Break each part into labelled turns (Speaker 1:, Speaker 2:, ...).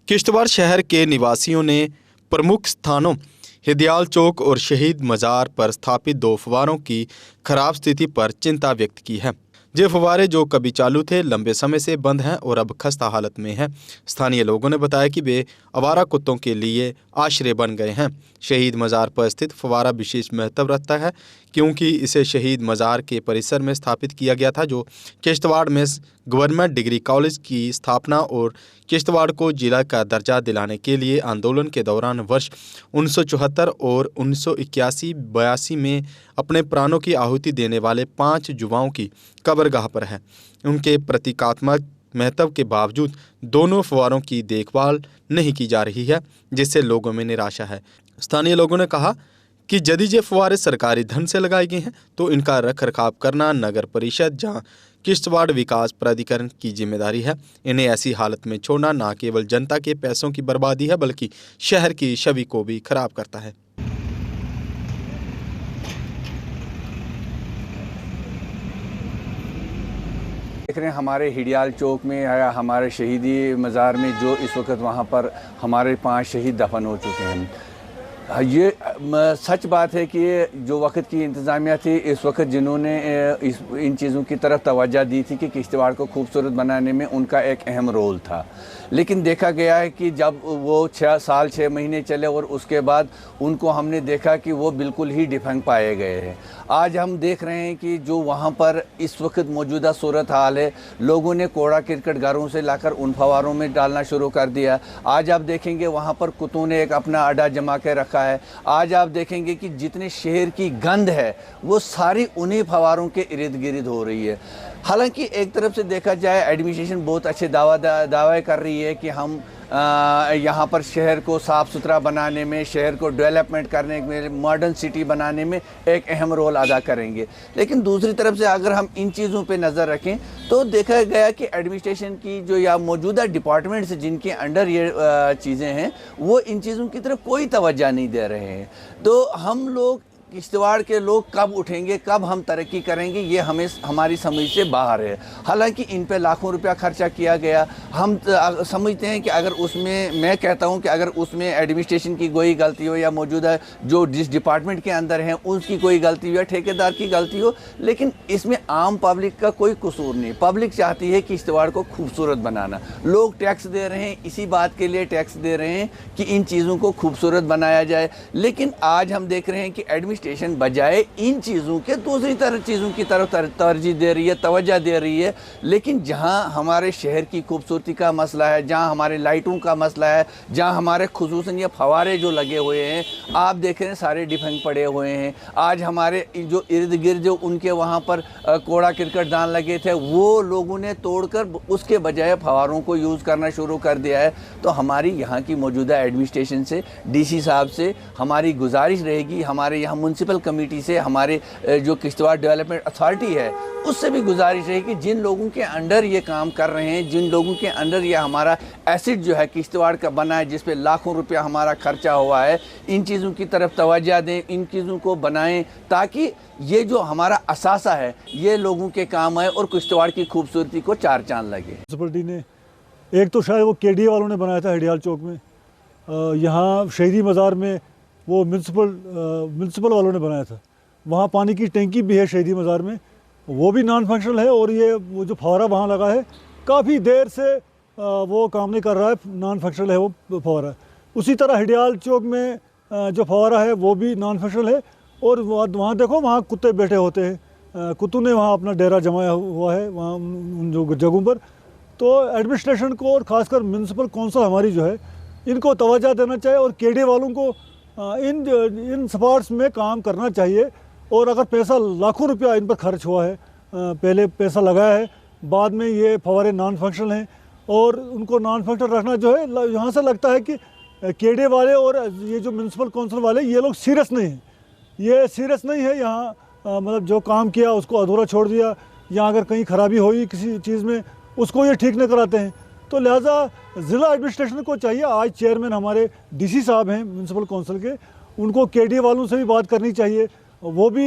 Speaker 1: किश्तवाड़ शहर के निवासियों ने प्रमुख स्थानों हिदयाल चौक और शहीद मज़ार पर स्थापित 2 फव्वारों की खराब स्थिति पर चिंता व्यक्त की है। ये फव्वारे जो कभी चालू थे, लंबे समय से बंद हैं और अब खस्ता हालत में हैं। स्थानीय लोगों ने बताया कि वे आवारा कुत्तों के लिए आश्रय बन गए हैं। शहीद मज़ार पर स्थित फव्वारा विशेष महत्व रखता है क्योंकि इसे शहीद मज़ार के परिसर में स्थापित किया गया था, जो किश्तवाड़ में गवर्नमेंट डिग्री कॉलेज की स्थापना और किश्तवाड़ को जिला का दर्जा दिलाने के लिए आंदोलन के दौरान वर्ष 1974 और 1981-82 में अपने प्राणों की आहुति देने वाले 5 युवाओं की कब्रगाह पर है। उनके प्रतीकात्मक महत्व के बावजूद दोनों फव्वारों की देखभाल नहीं की जा रही है, जिससे लोगों में निराशा है। स्थानीय लोगों ने कहा कि यदि ये फव्वारे सरकारी धन से लगाए गए हैं तो इनका रखरखाव करना नगर परिषद जहां किश्तवाड़ विकास प्राधिकरण की जिम्मेदारी है। इन्हें ऐसी हालत में छोड़ना न केवल जनता के पैसों की बर्बादी है बल्कि शहर की छवि को भी खराब करता है।
Speaker 2: देख रहे हैं हमारे हिडियाल चौक में या हमारे शहीदी मज़ार में जो इस वक्त वहाँ पर हमारे 5 शहीद दफन हो चुके हैं। ये सच बात है कि जो वक्त की इंतज़ामिया थी इस वक्त जिन्होंने इन चीज़ों की तरफ तवज्जो दी थी कि किश्तवाड़ को खूबसूरत बनाने में उनका एक अहम रोल था, लेकिन देखा गया है कि जब वो 6 साल 6 महीने चले और उसके बाद उनको हमने देखा कि वो बिल्कुल ही डिफंग पाए गए हैं। आज हम देख रहे हैं कि जो वहाँ पर इस वक्त मौजूदा सूरत हाल है, लोगों ने कूड़ा करकट घरों से लाकर उन फव्वारों में डालना शुरू कर दिया। आज आप देखेंगे वहाँ पर कुत्तों ने एक अपना अड्डा जमा के रखा है। आज आप देखेंगे कि जितने शहर की गंद है वो सारी उन्हीं फव्वारों के इर्द गिर्द हो रही है। हालांकि एक तरफ से देखा जाए एडमिनिस्ट्रेशन बहुत अच्छे दावे कर रही है कि हम यहाँ पर शहर को साफ़ सुथरा बनाने में, शहर को डेवलपमेंट करने में, मॉडर्न सिटी बनाने में एक अहम रोल अदा करेंगे। लेकिन दूसरी तरफ से अगर हम इन चीज़ों पे नज़र रखें तो देखा गया कि एडमिनिस्ट्रेशन की जो या मौजूदा डिपार्टमेंट्स जिनके अंडर ये चीज़ें हैं वो इन चीज़ों की तरफ कोई तवज्जो नहीं दे रहे हैं। तो हम लोग किश्तवाड़ के लोग कब उठेंगे, कब हम तरक्की करेंगे, ये हमें हमारी समझ से बाहर है। हालांकि इन पे लाखों रुपया खर्चा किया गया। हम समझते हैं कि अगर उसमें, मैं कहता हूं कि अगर उसमें एडमिनिस्ट्रेशन की कोई गलती हो या मौजूदा जो जिस डिपार्टमेंट के अंदर हैं उसकी कोई गलती हो या ठेकेदार की गलती हो, लेकिन इसमें आम पब्लिक का कोई कसूर नहीं। पब्लिक चाहती है कि किश्तवाड़ को खूबसूरत बनाना। लोग टैक्स दे रहे हैं, इसी बात के लिए टैक्स दे रहे हैं कि इन चीज़ों को खूबसूरत बनाया जाए। लेकिन आज हम देख रहे हैं कि एडमिनिस्ट्रेशन बजाय इन चीज़ों के दूसरी चीज़ों की तरफ तरजीह दे रही है, तवज्जो दे रही है। लेकिन जहां हमारे शहर की खूबसूरती का मसला है, जहां हमारे लाइटों का मसला है, जहां हमारे खुसूसन ये फव्वारे जो लगे हुए हैं आप देख रहे हैं सारे डिफंग पड़े हुए हैं। आज हमारे जो इर्द गिर्द जो उनके वहाँ पर कूड़ा करकट दान लगे थे वो लोगों ने तोड़कर उसके बजाय फव्वारों को यूज़ करना शुरू कर दिया है। तो हमारी यहाँ की मौजूदा एडमिनिस्ट्रेशन से, डीसी साहब से हमारी गुजारिश रहेगी, हमारे यहाँ म्यूनसिपल कमेटी से, हमारे जो किश्तवाड़ डेवलपमेंट अथॉरिटी है उससे भी गुजारिश है कि जिन लोगों के अंडर ये काम कर रहे हैं, जिन लोगों के अंडर ये हमारा एसेट जो है किश्तवाड़ का बना है, जिस पे लाखों रुपया हमारा खर्चा हुआ है, इन चीज़ों की तरफ तवज्जो दें, इन चीज़ों को बनाएं ताकि ये जो हमारा असासा है ये लोगों के काम आए और किश्तवाड़ की खूबसूरती को 4 चांद लगे।
Speaker 3: म्यूनसिपलिटी ने एक तो शायद वो केडीए वालों ने बनाया था हिडियाल चौक में, यहाँ शहीदी मज़ार में वो म्यूनसिपल वालों ने बनाया था। वहाँ पानी की टंकी भी है शहीदी मज़ार में, वो भी नॉन फंक्शनल है। और ये वो जो फव्वारा वहाँ लगा है काफ़ी देर से वो काम नहीं कर रहा है, नॉन फंक्शनल है वो फव्वारा। उसी तरह हिडियाल चौक में जो फव्वारा है वो भी नॉन फंक्शनल है। और वहाँ देखो वहाँ कुत्ते बैठे होते हैं, कुत्तों ने वहाँ अपना डेरा जमाया हुआ है वहाँ उन जो जगहों पर। तो एडमिनिस्ट्रेशन को और ख़ासकर म्यूनसिपल कौंसिल हमारी जो है इनको तवज्जो देना चाहिए और केडी वालों को इन स्पॉट्स में काम करना चाहिए। और अगर पैसा लाखों रुपया इन पर खर्च हुआ है, पहले पैसा लगाया है, बाद में ये फव्वारे नॉन फंक्शनल हैं और उनको नॉन फंक्शनल रखना जो है, यहाँ से लगता है कि केडे वाले और ये जो म्यूनसिपल कौंसिल वाले ये लोग सीरियस नहीं हैं। ये सीरियस नहीं है। यहाँ मतलब जो काम किया उसको अधूरा छोड़ दिया, या अगर कहीं खराबी हुई किसी चीज़ में उसको ये ठीक नहीं कराते हैं। तो लिहाजा ज़िला एडमिनिस्ट्रेशन को चाहिए, आज चेयरमैन हमारे डीसी साहब हैं म्यूनसिपल कौंसिल के, उनको केडीए वालों से भी बात करनी चाहिए। वो भी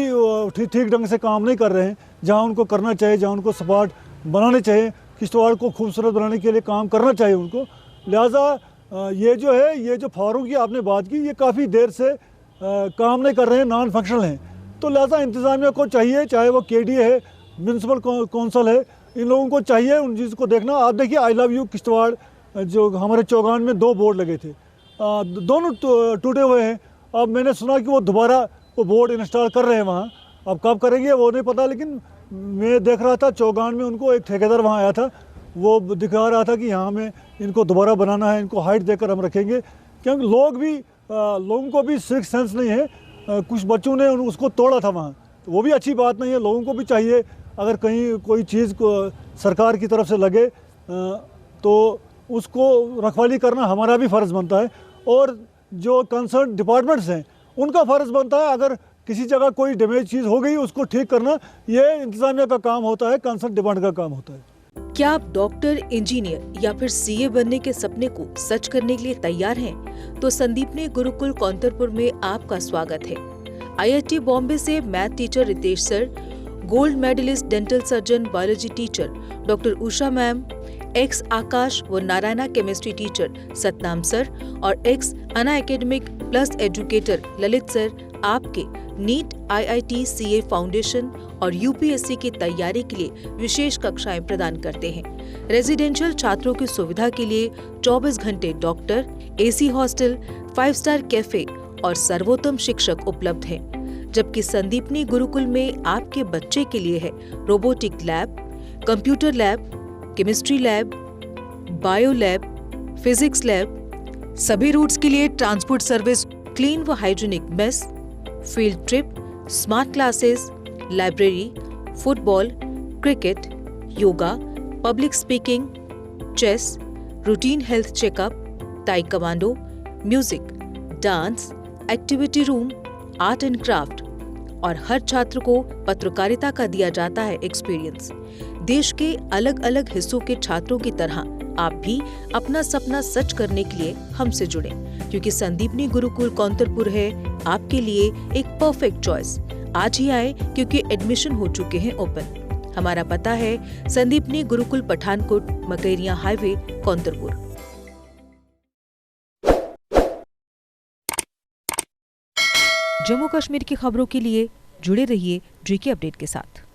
Speaker 3: ठीक ढंग से काम नहीं कर रहे हैं। जहाँ उनको करना चाहिए, जहाँ उनको स्पॉट बनाने चाहिए, किश्तवाड़ को खूबसूरत बनाने के लिए काम करना चाहिए उनको। लिहाजा ये जो है, ये जो फवारों की आपने बात की, ये काफ़ी देर से काम नहीं कर रहे हैं, नॉन फंक्शनल हैं। तो लिहाजा इंतज़ामिया को चाहिए, चाहे वो KDA है, म्यूनसिपल कौंसल है, इन लोगों को चाहिए उन चीज़ को देखना। आप देखिए आई लव यू किश्तवाड़, जो हमारे चौगान में 2 बोर्ड लगे थे, दोनों टूटे हुए हैं। अब मैंने सुना कि वो दोबारा वो बोर्ड इंस्टॉल कर रहे हैं वहाँ, अब कब करेंगे वो नहीं पता। लेकिन मैं देख रहा था चौगान में, उनको एक ठेकेदार वहाँ आया था, वो दिखा रहा था कि यहाँ में इनको दोबारा बनाना है, इनको हाइट देकर हम रखेंगे। क्योंकि लोगों को भी सिविक सेंस नहीं है, कुछ बच्चों ने उसको तोड़ा था वहाँ, तो वो भी अच्छी बात नहीं है। लोगों को भी चाहिए अगर कहीं कोई चीज़ को सरकार की तरफ से लगे तो उसको रखवाली करना हमारा भी फ़र्ज़ बनता है, और जो कंसर्न डिपार्टमेंट्स हैं उनका फ़र्ज़ बनता है अगर किसी जगह कोई डैमेज चीज़ हो गई उसको ठीक करना। ये इंतज़ामिया का काम होता है, कंसर्न डिपार्टमेंट का काम होता है।
Speaker 4: क्या आप डॉक्टर, इंजीनियर या फिर CA बनने के सपने को सच करने के लिए तैयार हैं? तो संदीपनी गुरुकुल कौंतरपुर में आपका स्वागत है। IIT बॉम्बे से math teacher Ritesh sir, gold medalist dental surgeon biology teacher doctor Usha ma'am, ex Aakash व Narayana chemistry teacher Satnam sir और ex Unacademy plus educator Lalit sir आपके नीट, IIT, CA फाउंडेशन और UPSC की तैयारी के लिए विशेष कक्षाएं प्रदान करते हैं। रेजिडेंशियल छात्रों की सुविधा के लिए 24 घंटे doctor, AC hostel, 5 star cafe और सर्वोत्तम शिक्षक उपलब्ध हैं। जबकि संदीपनी गुरुकुल में आपके बच्चे के लिए है robotic lab, computer lab, chemistry lab, bio lab, physics lab, सभी रूट्स के लिए ट्रांसपोर्ट सर्विस, क्लीन व hygienic mess, field trip, smart classes, library, football, cricket, yoga, public speaking, chess, routine health checkup, taekwondo, music, dance, activity room, art and craft और हर छात्र को पत्रकारिता का दिया जाता है एक्सपीरियंस। देश के अलग अलग हिस्सों के छात्रों की तरह आप भी अपना सपना सच करने के लिए हमसे जुड़ें, क्योंकि संदीपनी गुरुकुल कौंतरपुर है आपके लिए एक परफेक्ट चॉइस। आज ही आए क्योंकि एडमिशन हो चुके हैं ओपन। हमारा पता है संदीपनी गुरुकुल पठानकोट, मकैरिया हाईवे, कौंतरपुर। जम्मू कश्मीर की खबरों के लिए जुड़े रहिए GK अपडेट के साथ।